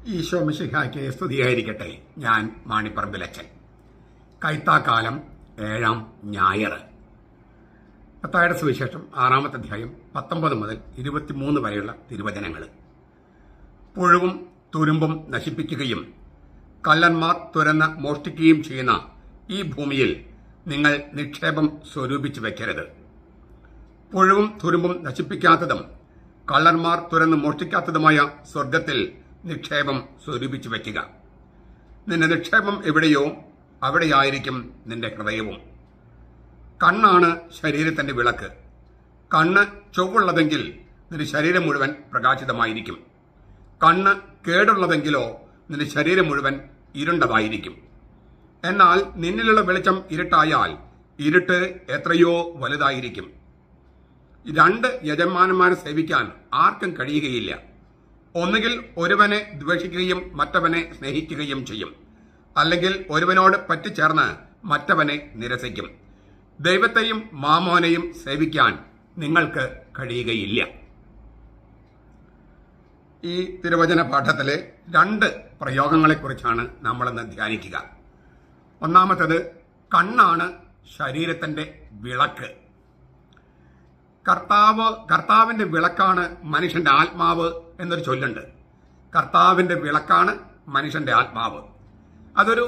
ഈശോ മിശിഹായ്ക്ക് സ്തുതിയായിരിക്കട്ടെ. ഞാൻ മാണിപ്പറമ്പിലച്ചൻ. കൈത്താക്കാലം 7-ാം ഞായർ. മത്തായിയുടെ സുവിശേഷം 6-ാമത്തെ അധ്യായം 19 മുതൽ 23 വരെയുള്ള തിരുവചനങ്ങൾ. പുഴുവും തുരുമ്പും നശിപ്പിക്കുകയും കള്ളന്മാർ തുരന്ന് മോഷ്ടിക്കുകയും ചെയ്യുന്ന ഈ ഭൂമിയിൽ നിങ്ങൾ നിക്ഷേപം സ്വരൂപിച്ചു വെക്കരുത്. പുഴുവും തുരുമ്പും നശിപ്പിക്കാത്തതും കള്ളന്മാർ തുരന്ന് മോഷ്ടിക്കാത്തതുമായ സ്വർഗത്തിൽ നിക്ഷേപം സ്വരൂപിച്ചു വയ്ക്കുക. നിന്റെ നിക്ഷേപം എവിടെയോ അവിടെയായിരിക്കും നിന്റെ ഹൃദയവും. കണ്ണാണ് ശരീരത്തിന്റെ വിളക്ക്. കണ്ണ് ചൊവ്വുള്ളതെങ്കിൽ നിന്റെ ശരീരം മുഴുവൻ പ്രകാശിതമായിരിക്കും. കണ്ണ് കേടുള്ളതെങ്കിലോ നിന്റെ ശരീരം മുഴുവൻ ഇരുണ്ടതായിരിക്കും. എന്നാൽ നിന്നിലുള്ള വെളിച്ചം ഇരുട്ടായാൽ ഇരുട്ട് എത്രയോ വലുതായിരിക്കും. 2 യജമാനന്മാരെ സേവിക്കാൻ ആർക്കും കഴിയുകയില്ല. ഒന്നുകിൽ ഒരുവനെ ദ്വേഷിക്കുകയും മറ്റവനെ സ്നേഹിക്കുകയും ചെയ്യും, അല്ലെങ്കിൽ ഒരുവനോട് പറ്റിച്ചേർന്ന് മറ്റവനെ നിരസിക്കും. ദൈവത്തെയും മാമോനെയും സേവിക്കാൻ നിങ്ങൾക്ക് കഴിയുകയില്ല. ഈ തിരുവചന പാഠത്തിലെ 2 പ്രയോഗങ്ങളെക്കുറിച്ചാണ് നമ്മളിന്ന് ധ്യാനിക്കുക. ഒന്നാമത്തേത്, കണ്ണാണ് ശരീരത്തിന്റെ വിളക്ക്. കർത്താവിന്റെ വിളക്കാണ് മനുഷ്യന്റെ ആത്മാവ് എന്നൊരു ചൊല്ലുണ്ട്. കർത്താവിന്റെ വിളക്കാണ് മനുഷ്യന്റെ ആത്മാവ്. അതൊരു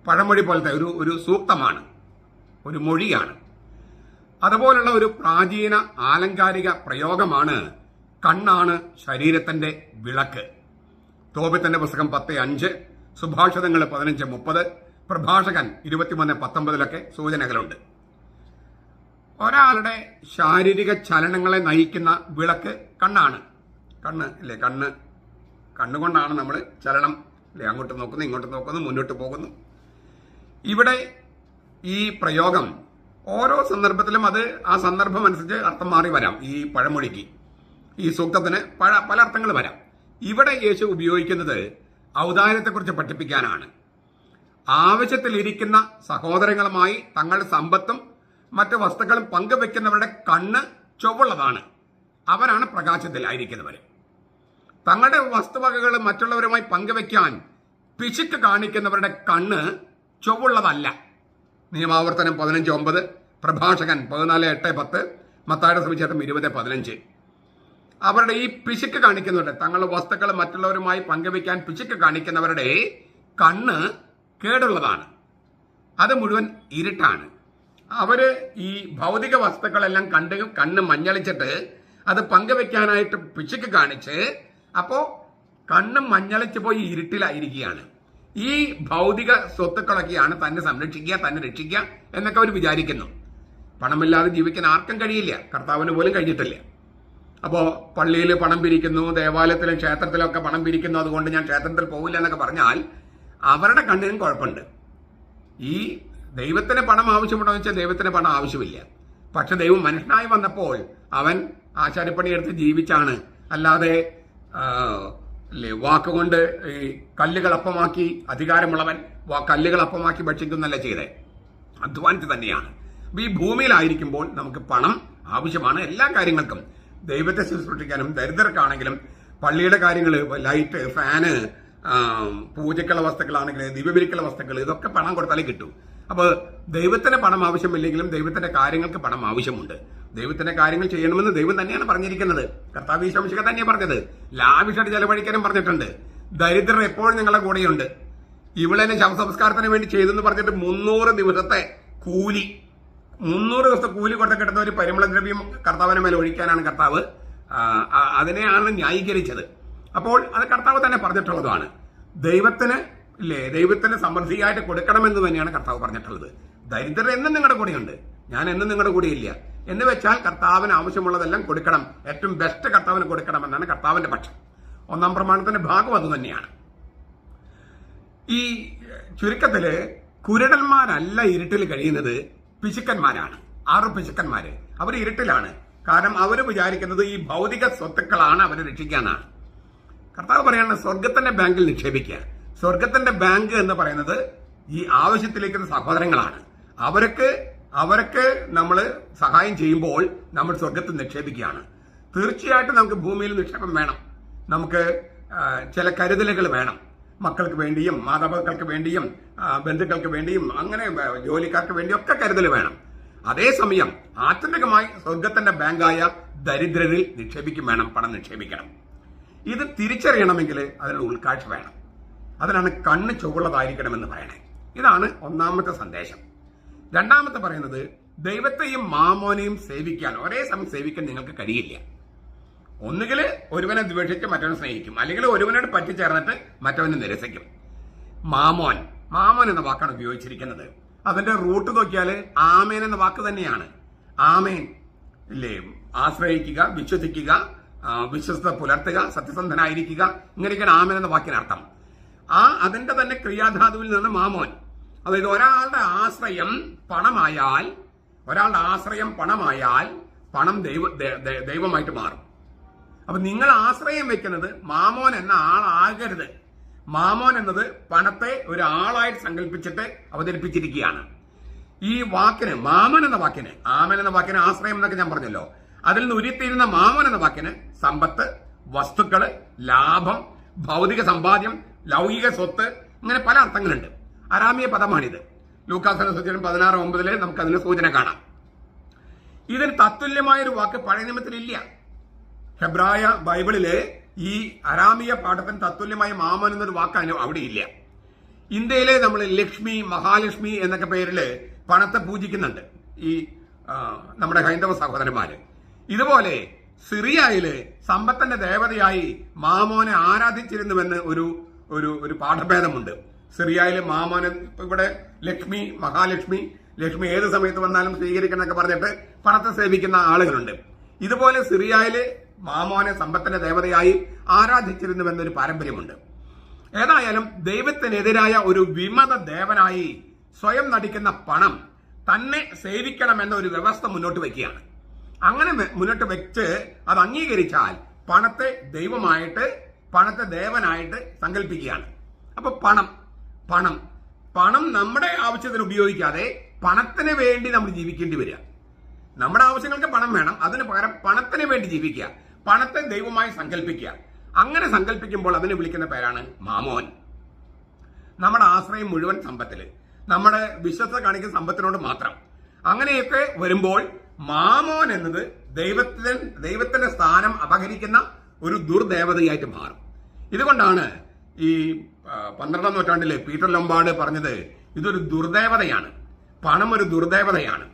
പഴമൊഴി പോലത്തെ ഒരു സൂക്തമാണ്, ഒരു മൊഴിയാണ്. അതുപോലുള്ള ഒരു പ്രാചീന ആലങ്കാരിക പ്രയോഗമാണ് കണ്ണാണ് ശരീരത്തിന്റെ വിളക്ക്. തോബിത്തിന്റെ പുസ്തകം 10:5, സുഭാഷിതങ്ങൾ 15:30, പ്രഭാഷകൻ 23:19 സൂചനകളുണ്ട്. ഒരാളുടെ ശാരീരിക ചലനങ്ങളെ നയിക്കുന്ന വിളക്ക് കണ്ണാണ്. കണ്ണുകൊണ്ടാണ് നമ്മൾ ചലനം, അങ്ങോട്ട് നോക്കുന്നു, ഇങ്ങോട്ട് നോക്കുന്നു, മുന്നോട്ട് പോകുന്നു. ഇവിടെ ഈ പ്രയോഗം ഓരോ സന്ദർഭത്തിലും അത് ആ സന്ദർഭം അനുസരിച്ച് അർത്ഥം മാറി വരാം. ഈ പഴമൊഴിക്ക്, ഈ സൂക്തത്തിന് പല അർത്ഥങ്ങൾ വരാം. ഇവിടെ യേശു ഉപയോഗിക്കുന്നത് ഔദാര്യത്തെക്കുറിച്ച് പഠിപ്പിക്കാനാണ്. ആവശ്യത്തിലിരിക്കുന്ന സഹോദരങ്ങളുമായി തങ്ങളുടെ സമ്പത്തും മറ്റു വസ്തുക്കളും പങ്കുവെക്കുന്നവരുടെ കണ്ണ് ചൊവ്വുള്ളതാണ്. അവരാണ് പ്രകാശത്തിലായിരിക്കുന്നവർ. തങ്ങളുടെ വസ്തുവകകൾ മറ്റുള്ളവരുമായി പങ്കുവെക്കാൻ പിശുക്ക് കാണിക്കുന്നവരുടെ കണ്ണ് ചൊവ്വുള്ളതല്ല. നിയമാവർത്തനം 15:9, പ്രഭാഷകൻ 14:8-10, മത്തായിയുടെ സുവിശേഷം 20:15. അവരുടെ ഈ പിശുക്ക് കാണിക്കുന്നവരുടെ, തങ്ങളുടെ വസ്തുക്കൾ മറ്റുള്ളവരുമായി പങ്കുവെക്കാൻ പിശുക്ക് കാണിക്കുന്നവരുടെ കണ്ണ് കേടുള്ളതാണ്. അത് മുഴുവൻ ഇരുട്ടാണ്. അവര് ഈ ഭൗതിക വസ്തുക്കളെല്ലാം കണ്ണ് മഞ്ഞളിച്ചിട്ട് അത് പങ്കുവെക്കാനായിട്ട് പിശുക്ക് കാണിച്ച് അപ്പോ കണ്ണ് മഞ്ഞളിച്ച് പോയി ഇരുട്ടിലായിരിക്കുകയാണ്. ഈ ഭൗതിക സ്വത്തുക്കളൊക്കെയാണ് തന്നെ സംരക്ഷിക്കുക, തന്നെ രക്ഷിക്കുക എന്നൊക്കെ അവർ വിചാരിക്കുന്നു. പണമില്ലാതെ ജീവിക്കാൻ ആർക്കും കഴിയില്ല, കർത്താവിന് പോലും കഴിഞ്ഞിട്ടില്ല. അപ്പോ പള്ളിയിൽ പണം പിരിക്കുന്നു, ദേവാലയത്തിലും ക്ഷേത്രത്തിലൊക്കെ പണം പിരിക്കുന്നു, അതുകൊണ്ട് ഞാൻ ക്ഷേത്രത്തിൽ പോകില്ല എന്നൊക്കെ പറഞ്ഞാൽ അവരുടെ കണ്ണിനും കുഴപ്പമുണ്ട്. ഈ ദൈവത്തിന് പണം ആവശ്യമുണ്ടോ എന്ന് വെച്ചാൽ ദൈവത്തിന് പണം ആവശ്യമില്ല. പക്ഷെ ദൈവം മനുഷ്യനായി വന്നപ്പോൾ അവൻ ആശാരിപ്പണി എടുത്ത് ജീവിച്ചാണ്. അല്ലാതെ വാക്കുകൊണ്ട് ഈ കല്ലുകൾ അപ്പമാക്കി അധികാരമുള്ളവൻ കല്ലുകൾ അപ്പമാക്കി ഭക്ഷിക്കുന്നല്ല ചെയ്തേ, അധ്വാനിച്ച് തന്നെയാണ്. അപ്പൊ ഈ ഭൂമിയിലായിരിക്കുമ്പോൾ നമുക്ക് പണം ആവശ്യമാണ് എല്ലാ കാര്യങ്ങൾക്കും. ദൈവത്തെ ശുശ്രൂഷിക്കാനും ദരിദ്രർക്കാണെങ്കിലും പള്ളിയുടെ കാര്യങ്ങൾ, ലൈറ്റ്, ഫാന്, പൂജക്കുള്ള വസ്തുക്കളാണെങ്കിൽ ദിവ്യബലിക്കുള്ള വസ്തുക്കൾ, ഇതൊക്കെ പണം കൊടുത്താലേ കിട്ടും. അപ്പൊ ദൈവത്തിന് പണം ആവശ്യമില്ലെങ്കിലും ദൈവത്തിന്റെ കാര്യങ്ങൾക്ക് പണം ആവശ്യമുണ്ട്. ദൈവത്തിന്റെ കാര്യങ്ങൾ ചെയ്യണമെന്ന് ദൈവം തന്നെയാണ് പറഞ്ഞിരിക്കുന്നത്. കർത്താവ് ഈശോ മിശിഹാ തന്നെയാണ് പറഞ്ഞത്. ലാവിഷായിട്ട് ചെലവഴിക്കാനും പറഞ്ഞിട്ടുണ്ട്. ദരിദ്രർ എപ്പോഴും നിങ്ങളുടെ കൂടെയുണ്ട്. ഇവിടെ ശവസംസ്കാരത്തിന് വേണ്ടി ചെയ്തെന്ന് പറഞ്ഞിട്ട് 300 ദിവസത്തെ കൂലി, 300 ദിവസത്തെ കൂലി കൊടുത്ത കിട്ടുന്ന ഒരു പരിമളദ്രവ്യം കർത്താവിന് മേലെ ഒഴിക്കാനാണ് കർത്താവ് അതിനെയാണ് ന്യായീകരിച്ചത്. അപ്പോൾ അത് കർത്താവ് തന്നെ പറഞ്ഞിട്ടുള്ളതാണ്. ദൈവത്തിന് സമൃദ്ധിയായിട്ട് കൊടുക്കണമെന്ന് തന്നെയാണ് കർത്താവ് പറഞ്ഞിട്ടുള്ളത്. ദരിദ്രർ എന്നും നിങ്ങളുടെ കൂടെയുണ്ട്, ഞാൻ എന്നും നിങ്ങളുടെ കൂടെയില്ല എന്ന് വെച്ചാൽ കർത്താവിന് ആവശ്യമുള്ളതെല്ലാം കൊടുക്കണം, ഏറ്റവും ബെസ്റ്റ് കർത്താവിന് കൊടുക്കണമെന്നാണ് കർത്താവിന്റെ പക്ഷം. 1-ാം പ്രമാണത്തിന്റെ ഭാഗം അത് തന്നെയാണ്. ഈ ചുരുക്കത്തില് കുരുടന്മാരല്ല ഇരുട്ടിൽ കഴിയുന്നത്, പിശുക്കന്മാരാണ്. 6 പിശുക്കന്മാര് അവർ ഇരുട്ടിലാണ്. കാരണം അവർ വിചാരിക്കുന്നത് ഈ ഭൗതിക സ്വത്തുക്കളാണ് അവരെ രക്ഷിക്കാനാണ്. കർത്താവ് പറയാണ് സ്വർഗത്തിന്റെ ബാങ്കിൽ നിക്ഷേപിക്കുക. സ്വർഗത്തിന്റെ ബാങ്ക് എന്ന് പറയുന്നത് ഈ ആവശ്യത്തിലേക്കുന്ന സഹോദരങ്ങളാണ്. അവർക്ക് നമ്മൾ സഹായം ചെയ്യുമ്പോൾ നമ്മൾ സ്വർഗത്തിൽ നിക്ഷേപിക്കുകയാണ്. തീർച്ചയായിട്ടും നമുക്ക് ഭൂമിയിൽ നിക്ഷേപം വേണം. നമുക്ക് ചില കരുതലുകൾ വേണം. മക്കൾക്ക് വേണ്ടിയും മാതാപിതാക്കൾക്ക് വേണ്ടിയും ബന്ധുക്കൾക്ക് വേണ്ടിയും അങ്ങനെ ജോലിക്കാർക്ക് വേണ്ടിയും ഒക്കെ കരുതൽ വേണം. അതേസമയം ആത്യന്തികമായി സ്വർഗത്തിന്റെ ബാങ്കായ ദരിദ്രരിൽ നിക്ഷേപിക്കും വേണം, പണം നിക്ഷേപിക്കണം. ഇത് തിരിച്ചറിയണമെങ്കിൽ അതിനുള്ള ഉൾക്കാഴ്ച വേണം. അതിനാണ് കണ്ണ് ചൊവ്വുള്ളതായിരിക്കണമെന്ന് പറയണേ. ഇതാണ് ഒന്നാമത്തെ സന്ദേശം. രണ്ടാമത്തെ പറയുന്നത്, ദൈവത്തെയും മാമോനെയും സേവിക്കാൻ ഒരേ സമയം സേവിക്കാൻ നിങ്ങൾക്ക് കഴിയില്ല. ഒന്നുകിൽ ഒരുവനെ ദ്വേഷിച്ച് മറ്റവനെ സ്നേഹിക്കും, അല്ലെങ്കിൽ ഒരുവനോട് പറ്റിച്ചേർന്നിട്ട് മറ്റവനെ നിരസിക്കും. മാമോൻ എന്ന വാക്കാണ് ഉപയോഗിച്ചിരിക്കുന്നത്. അതിന്റെ റൂട്ട് നോക്കിയാൽ ആമേൻ എന്ന വാക്ക് തന്നെയാണ്. ആമേൻ ഇല്ലേ, ആശ്രയിക്കുക, വിശ്വസിക്കുക, വിശ്വസ്ത പുലർത്തുക, സത്യസന്ധനായിരിക്കുക, ഇങ്ങനെയൊക്കെയാണ് ആമേൻ എന്ന വാക്കിനർത്ഥം. അതിന്റെ തന്നെ ക്രിയാധാതുവിൽ നിന്ന് മാമോൻ. അതായത് ഒരാളുടെ ആശ്രയം പണമായാൽ പണം ദൈവമായിട്ട് മാറും. അപ്പൊ നിങ്ങൾ ആശ്രയം വെക്കുന്നത് മാമോൻ എന്ന ആളാകരുത്. മാമോൻ എന്നത് പണത്തെ ഒരു ആളായിട്ട് സങ്കല്പിച്ചിട്ട് അവതരിപ്പിച്ചിരിക്കുകയാണ്. ഈ വാക്കിന് ആമൻ എന്ന വാക്കിന് ആശ്രയം എന്നൊക്കെ ഞാൻ പറഞ്ഞല്ലോ. അതിൽ നിന്ന് ഉരുത്തിയിരുന്ന മാമോൻ എന്ന വാക്കിന് സമ്പത്ത്, വസ്തുക്കള്, ലാഭം, ഭൗതിക സമ്പാദ്യം, ലൗകിക സ്വത്ത്, ഇങ്ങനെ പല അർത്ഥങ്ങളുണ്ട്. അരാമിയ പദമാണിത്. ലൂക്കാസ് 16:9 നമുക്ക് അതിന് സൂചന കാണാം. ഇതിന് തത്തുല്യമായൊരു വാക്ക് പഴയ നിയമത്തിലില്ല. ഹെബ്രായ ബൈബിളില് ഈ അരാമിയ പാഠത്തിന് തത്തുല്യമായ മാമൻ എന്നൊരു വാക്ക് അവിടെ ഇല്ല. ഇന്ത്യയിലെ നമ്മൾ ലക്ഷ്മി, മഹാലക്ഷ്മി എന്നൊക്കെ പേരില് പണത്തെ പൂജിക്കുന്നുണ്ട് ഈ നമ്മുടെ ഹൈന്ദവ സഹോദരന്മാര്. ഇതുപോലെ സിറിയയില് സമ്പത്തിന്റെ ദേവതയായി മാമോനെ ആരാധിച്ചിരുന്നുവെന്ന് ഒരു പാഠഭേദമുണ്ട്. സിറിയയില് മാമോനെ, ഇവിടെ ലക്ഷ്മി, മഹാലക്ഷ്മി, ലക്ഷ്മി ഏത് സമയത്ത് വന്നാലും സ്വീകരിക്കണം എന്നൊക്കെ പറഞ്ഞിട്ട് പണത്തെ സേവിക്കുന്ന ആളുകളുണ്ട്. ഇതുപോലെ സിറിയയില് മാമോനെ സമ്പത്തിന്റെ ദേവതയായി ആരാധിച്ചിരുന്നുവെന്നൊരു പാരമ്പര്യമുണ്ട്. ഏതായാലും ദൈവത്തിനെതിരായ ഒരു വിമത ദേവനായി സ്വയം നടിക്കുന്ന പണം തന്നെ സേവിക്കണമെന്ന ഒരു വ്യവസ്ഥ മുന്നോട്ട് വയ്ക്കുകയാണ്. അങ്ങനെ മുന്നോട്ട് വെച്ച് അത് അംഗീകരിച്ചാൽ പണത്തെ ദൈവമായിട്ട്, പണത്തെ ദേവനായിട്ട് സങ്കല്പിക്കുകയാണ്. അപ്പൊ പണം നമ്മുടെ ആവശ്യത്തിന് ഉപയോഗിക്കാതെ പണത്തിന് വേണ്ടി നമ്മൾ ജീവിക്കേണ്ടി വരിക. നമ്മുടെ ആവശ്യങ്ങൾക്ക് പണം വേണം, അതിന് പകരം പണത്തിന് വേണ്ടി ജീവിക്കുക, പണത്തെ ദൈവമായി സങ്കല്പിക്കുക. അങ്ങനെ സങ്കല്പിക്കുമ്പോൾ അതിനെ വിളിക്കുന്ന പേരാണ് മാമോൻ. നമ്മുടെ ആശ്രയം മുഴുവൻ സമ്പത്തില്, നമ്മുടെ വിശ്വസ്ത കാണിക്കുന്ന സമ്പത്തിനോട് മാത്രം. അങ്ങനെയൊക്കെ വരുമ്പോൾ മാമോൻ എന്നത് ദൈവത്തിന്റെ സ്ഥാനം അപഹരിക്കുന്ന ഒരു ദുർദേവതയായിട്ട് മാറും. ഇതുകൊണ്ടാണ് ഈ 12ാം നൂറ്റാണ്ടിലെ പീറ്റർ ലൊംബാർഡ് പറഞ്ഞത് ഇതൊരു ദുർദേവതയാണ്, പണം ഒരു ദുർദേവതയാണ്.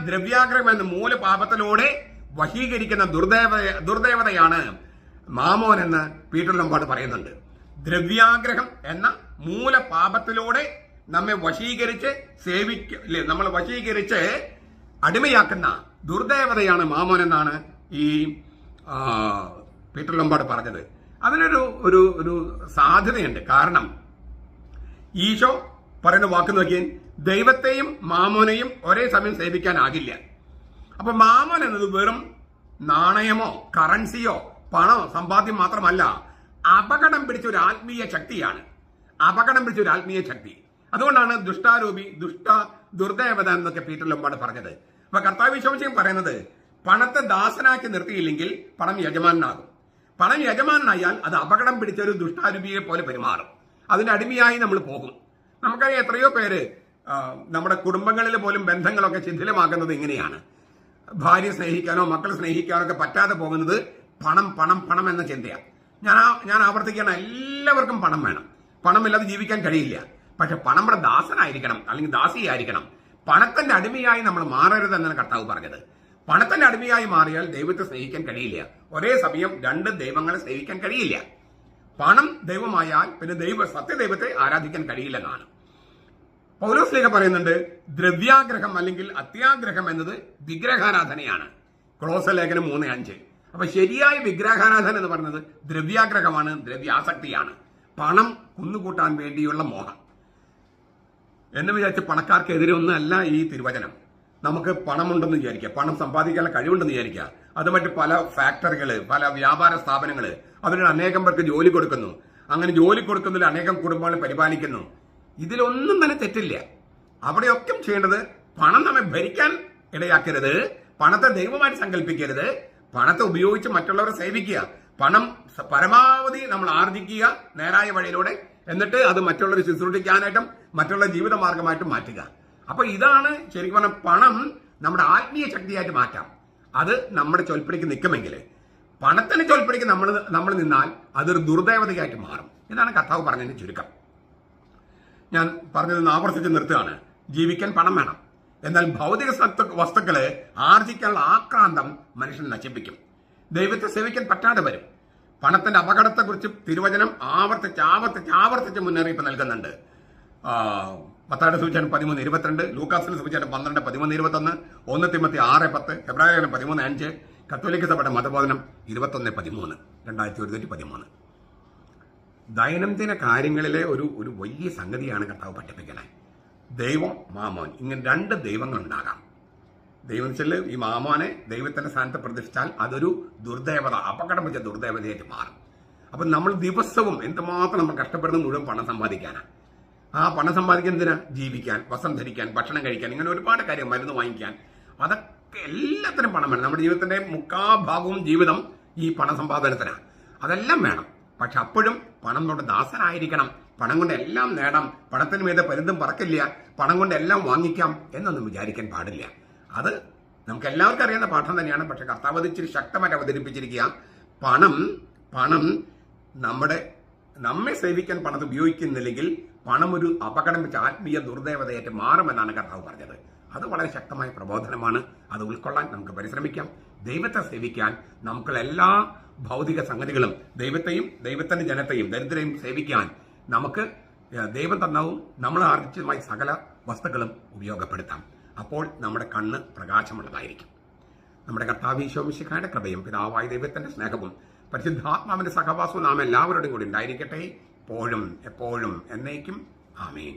ദ്രവ്യാഗ്രഹം എന്ന മൂലപാപത്തിലൂടെ വശീകരിക്കുന്ന ദുർദേവതയാണ് മാമോൻ എന്ന് പീറ്റർ ലൊംബാർഡ് പറയുന്നുണ്ട്. ദ്രവ്യാഗ്രഹം എന്ന മൂലപാപത്തിലൂടെ നമ്മെ വശീകരിച്ച് നമ്മളെ വശീകരിച്ച് അടിമയാക്കുന്ന ദുർദേവതയാണ് മാമോൻ എന്നാണ് ഈ പീറ്റർ ലൊംബാർഡ് പറഞ്ഞത്. അതിനൊരു ഒരു സാധ്യതയുണ്ട്. കാരണം ഈശോ പറയുന്ന വാക്ക് നോക്കിയാൽ ദൈവത്തെയും മാമോനെയും ഒരേ സമയം സേവിക്കാനാകില്ല. അപ്പൊ മാമോൻ എന്നത് വെറും നാണയമോ കറൻസിയോ പണമോ സമ്പാദ്യം മാത്രമല്ല, അപകടം പിടിച്ച ഒരു ആത്മീയ ശക്തിയാണ്. അതുകൊണ്ടാണ് ദുർദേവത എന്നൊക്കെ പീറ്റർ ലൊംബാർഡ് പറഞ്ഞത്. അപ്പൊ കർത്താവ് ഈശോ പറയുന്നത് പണത്തെ ദാസനാക്കി നിർത്തിയില്ലെങ്കിൽ പണം യജമാനാകും. പണം യജമാനായാൽ അത് അപകടം പിടിച്ച ഒരു ദുഷ്ടാരൂപിയെ പോലെ പെരുമാറും. അതിന്റെ അടിമയായി നമ്മൾ പോകും. നമുക്കറിയാം എത്രയോ പേര് നമ്മുടെ കുടുംബങ്ങളിൽ പോലും ബന്ധങ്ങളൊക്കെ ശിഥിലമാക്കുന്നത് ഇങ്ങനെയാണ്. ഭാര്യ സ്നേഹിക്കാനോ മക്കളെ സ്നേഹിക്കാനോ ഒക്കെ പറ്റാതെ പോകുന്നത് പണം എന്ന ചിന്തയാണ്. ഞാൻ ആവർത്തിക്കുകയാണ്, എല്ലാവർക്കും പണം വേണം, പണമില്ലാതെ ജീവിക്കാൻ കഴിയില്ല. പക്ഷെ പണം നമ്മുടെ ദാസനായിരിക്കണം, അല്ലെങ്കിൽ ദാസിയായിരിക്കണം. പണത്തിന്റെ അടിമയായി നമ്മൾ മാറരുത് എന്നാണ് കർത്താവ് പറഞ്ഞത്. പണത്തിന്റെ അടിമയായി മാറിയാൽ ദൈവത്തെ സ്നേഹിക്കാൻ കഴിയില്ല. ഒരേ സമയം രണ്ട് ദൈവങ്ങളെ സ്നേഹിക്കാൻ കഴിയില്ല. പണം ദൈവമായാൽ പിന്നെ സത്യദൈവത്തെ ആരാധിക്കാൻ കഴിയില്ലെന്നാണ്. പൗലോസ് ലേഖ പറയുന്നുണ്ട്, ദ്രവ്യാഗ്രഹം അല്ലെങ്കിൽ അത്യാഗ്രഹം എന്നത് വിഗ്രഹാരാധനയാണ്. കൊളോസ്യ ലേഖനം 3:5. അപ്പൊ ശരിയായ വിഗ്രഹാരാധന എന്ന് പറയുന്നത് ദ്രവ്യാഗ്രഹമാണ്, ദ്രവ്യാസക്തിയാണ്, പണം കുന്നുകൂട്ടാൻ വേണ്ടിയുള്ള മോഹം. എന്ന് വിചാരിച്ച് പണക്കാർക്കെതിരെ ഒന്നല്ല ഈ തിരുവചനം. നമുക്ക് പണമുണ്ടെന്ന് വിചാരിക്കുക, പണം സമ്പാദിക്കാനുള്ള കഴിവുണ്ടെന്ന് വിചാരിക്കുക, അത് മറ്റ് പല ഫാക്ടറികള്, പല വ്യാപാര സ്ഥാപനങ്ങള്, അതിന് അനേകം പേർക്ക് ജോലി കൊടുക്കുന്നു. അങ്ങനെ ജോലി കൊടുക്കുന്നതിൽ അനേകം കുടുംബങ്ങളെ പരിപാലിക്കുന്നു. ഇതിലൊന്നും തന്നെ തെറ്റില്ല. അവിടെയൊക്കെ ചെയ്യേണ്ടത് പണം നമ്മെ ഭരിക്കാൻ ഇടയാക്കരുത്, പണത്തെ ദൈവമായിട്ട് സങ്കല്പിക്കരുത്, പണത്തെ ഉപയോഗിച്ച് മറ്റുള്ളവരെ സേവിക്കുക, പണം പരമാവധി നമ്മൾ ആർജിക്കുക നേരായ വഴിയിലൂടെ, എന്നിട്ട് അത് മറ്റുള്ളവർ ശുശ്രൂഷിക്കാനായിട്ടും മറ്റുള്ള ജീവിത മാർഗമായിട്ടും മാറ്റുക. അപ്പൊ ഇതാണ് ശരിക്കും പറഞ്ഞാൽ പണം നമ്മുടെ ആത്മീയ ശക്തിയായിട്ട് മാറ്റാം. അത് നമ്മുടെ ചൊൽപ്പടിക്ക് നിൽക്കുമെങ്കിൽ, പണത്തിന് ചൊൽപ്പടിക്ക് നമ്മൾ നിന്നാൽ അതൊരു ദുർദേവതയായിട്ട് മാറും. ഇതാണ് കർത്താവ് പറഞ്ഞതിന്റെ ചുരുക്കം. ഞാൻ പറഞ്ഞത് ആവർത്തിച്ച് നിർത്തുകയാണ്. ജീവിക്കാൻ പണം വേണം, എന്നാൽ ഭൗതിക വസ്തുക്കളെ ആർജിക്കാനുള്ള ആക്രാന്തം മനുഷ്യൻ നശിപ്പിക്കും. ദൈവത്തെ സേവിക്കാൻ പറ്റാതെ വരും. പണത്തിന്റെ അപകടത്തെക്കുറിച്ച് തിരുവചനം ആവർത്തിച്ച് മുന്നറിയിപ്പ് നൽകുന്നുണ്ട്. മത്തായിയുടെ സുവിശേഷം 13:22, ലൂക്കാസിന്റെ സുവിശേഷം 12:13-21, 1 തിമോത്തി 6:10, ഫെബ്രുവരി 13:5, കത്തോലിക്ക സഭയുടെ മതബോധനം 21:13, 2013. ദൈനംദിന കാര്യങ്ങളിലെ ഒരു വലിയ സംഗതിയാണ് കർത്താവ് പഠിപ്പിക്കുന്നത്. ദൈവം, മാമോൻ, ഇങ്ങനെ 2 ദൈവങ്ങൾ ഉണ്ടാകാം. ദൈവം വെച്ചാൽ ഈ മാമോനെ ദൈവത്തിന്റെ സ്ഥാനത്ത് പ്രതിഷ്ഠിച്ചാൽ അതൊരു ദുർദേവത, അപകടം വെച്ച ദുർദേവതയായിട്ട് മാറും. അപ്പൊ നമ്മൾ ദിവസവും എന്തുമാത്രം നമ്മൾ കഷ്ടപ്പെടുന്ന മുഴുവൻ പണം സമ്പാദിക്കാനാണ്. ആ പണം സമ്പാദിക്കാൻ എന്തിനാ? ജീവിക്കാൻ, വസ്ത്രം ധരിക്കാൻ, ഭക്ഷണം കഴിക്കാൻ, ഇങ്ങനെ ഒരുപാട് കാര്യം, മരുന്ന് വാങ്ങിക്കാൻ, അതൊക്കെ എല്ലാത്തിനും പണം വേണം. നമ്മുടെ ജീവിതത്തിന്റെ മുക്കാഭാഗവും ജീവിതം ഈ പണസമ്പാദനത്തിനാണ്. അതെല്ലാം വേണം. പക്ഷെ അപ്പോഴും പണം കൊണ്ട് ദാസനായിരിക്കണം. പണം കൊണ്ട് എല്ലാം നേടാം, പണത്തിന് മീതെ പരുന്തും പറക്കില്ല, പണം കൊണ്ട് എല്ലാം വാങ്ങിക്കാം എന്നൊന്നും വിചാരിക്കാൻ പാടില്ല. അത് നമുക്ക് എല്ലാവർക്കും അറിയാവുന്ന പാഠം തന്നെയാണ്. പക്ഷെ കർത്താവ് അത് ഇച്ചിരി ശക്തമായിട്ട് അവതരിപ്പിച്ചിരിക്കുക. പണം നമ്മെ സേവിക്കാൻ പണത്തെ ഉപയോഗിക്കുന്നില്ലെങ്കിൽ പണം ഒരു അപകടം വെച്ച് ആത്മീയ ദുർദേവതയായിട്ട് മാറുമെന്നാണ് കർത്താവ് പറഞ്ഞത്. അത് വളരെ ശക്തമായ പ്രബോധനമാണ്. അത് ഉൾക്കൊള്ളാൻ നമുക്ക് പരിശ്രമിക്കാം. ദൈവത്തെ സേവിക്കാൻ നമുക്കുള്ള എല്ലാ ഭൗതിക സംഗതികളും, ദൈവത്തെയും ദൈവത്തിന്റെ ജനത്തെയും ദരിദ്രരെയും സേവിക്കാൻ നമുക്ക് ദൈവം തന്നവും നമ്മൾ ആർജിച്ചതുമായ സകല വസ്തുക്കളും ഉപയോഗപ്പെടുത്താം. അപ്പോൾ നമ്മുടെ കണ്ണ് പ്രകാശമുള്ളതായിരിക്കും. നമ്മുടെ കർത്താവ് ഈശോ മിശിഹായുടെ കൃപയും പിതാവായ ദൈവത്തിന്റെ സ്നേഹവും പരിശുദ്ധാത്മാവിന്റെ സഹവാസവും നാം എല്ലാവരുടെയും കൂടി ഉണ്ടായിരിക്കട്ടെ, എപ്പോഴും എന്നേക്കും. ആമേൻ.